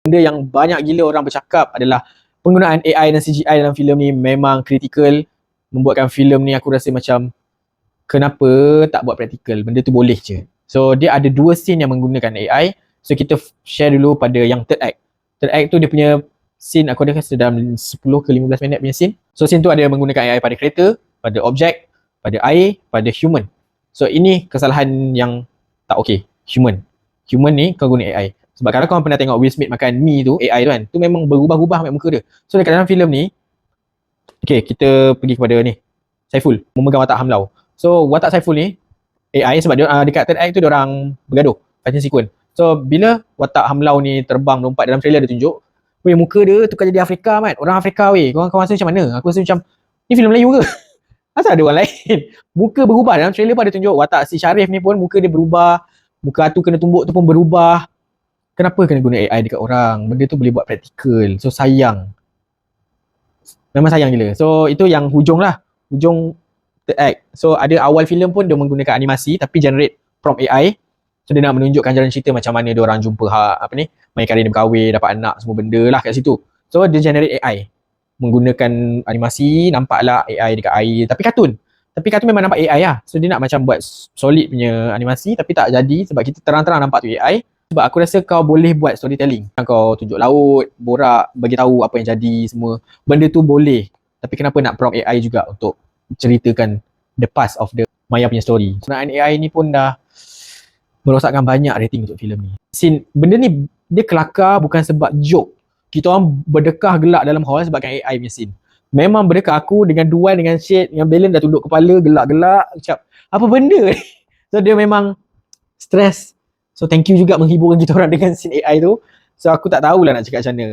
Benda yang banyak gila orang bercakap adalah penggunaan AI dan CGI dalam filem ni memang kritikal, membuatkan filem ni aku rasa macam kenapa tak buat praktikal, benda tu boleh je. So dia ada 2 scene yang menggunakan AI. So kita share dulu pada yang third act. Third act tu dia punya scene aku rasa dalam 10 ke 15 minit punya scene. So scene tu ada menggunakan AI pada kereta, pada objek, pada air, pada human. So ini kesalahan yang tak okey. Human ni kau guna AI. Sebab kalau kau pernah tengok Will Smith makan mie tu, AI tu kan, tu memang berubah-ubah muka dia. So dekat dalam filem ni, okay, kita pergi kepada ni, Saiful memegang watak Hamlau. So watak Saiful ni AI sebab dia dekat third act tu dia orang bergaduh fighting sequence. So bila watak Hamlau ni terbang lompat dalam trailer dia tunjuk, weh muka dia tukar jadi Afrika mat. Orang Afrika weh. Kau rasa macam mana? Aku rasa macam ni filem Melayu ke? Asal ada orang lain? Muka berubah dalam trailer pun ada tunjuk watak si Sharif ni pun muka dia berubah. Muka tu kena tumbuk tu pun berubah. Kenapa kena guna AI dekat orang? Benda tu boleh buat praktikal. So sayang. Memang sayang gila. So itu yang hujung lah. Hujung third act. So ada awal filem pun dia menggunakan animasi tapi generate prompt AI. So dia nak menunjukkan jalan cerita macam mana dia orang jumpa Mai Karim berkahwin, dapat anak, semua benda lah kat situ. So dia generate AI. Menggunakan animasi, nampaklah AI dekat air. Tapi kartun memang nampak AI lah. So dia nak macam buat solid punya animasi tapi tak jadi sebab kita terang-terang nampak tu AI. Sebab aku rasa kau boleh buat storytelling. Kau tunjuk laut, borak, bagi tahu apa yang jadi semua. Benda tu boleh. Tapi kenapa nak prompt AI juga untuk ceritakan the past of the Maya punya story. Penggunaan AI ni pun dah merosakkan banyak rating untuk filem ni. Benda ni dia kelakar bukan sebab joke. Kita orang berdekah gelak dalam hall sebabkan AI punya scene. Memang berdekah, aku dengan Duan, dengan Syed, dengan Belen dah tunduk kepala, gelak-gelak. Macam, apa benda ni? So dia memang stress. So thank you juga menghiburkan kita orang dengan scene AI tu. So aku tak tahulah nak cakap macam mana.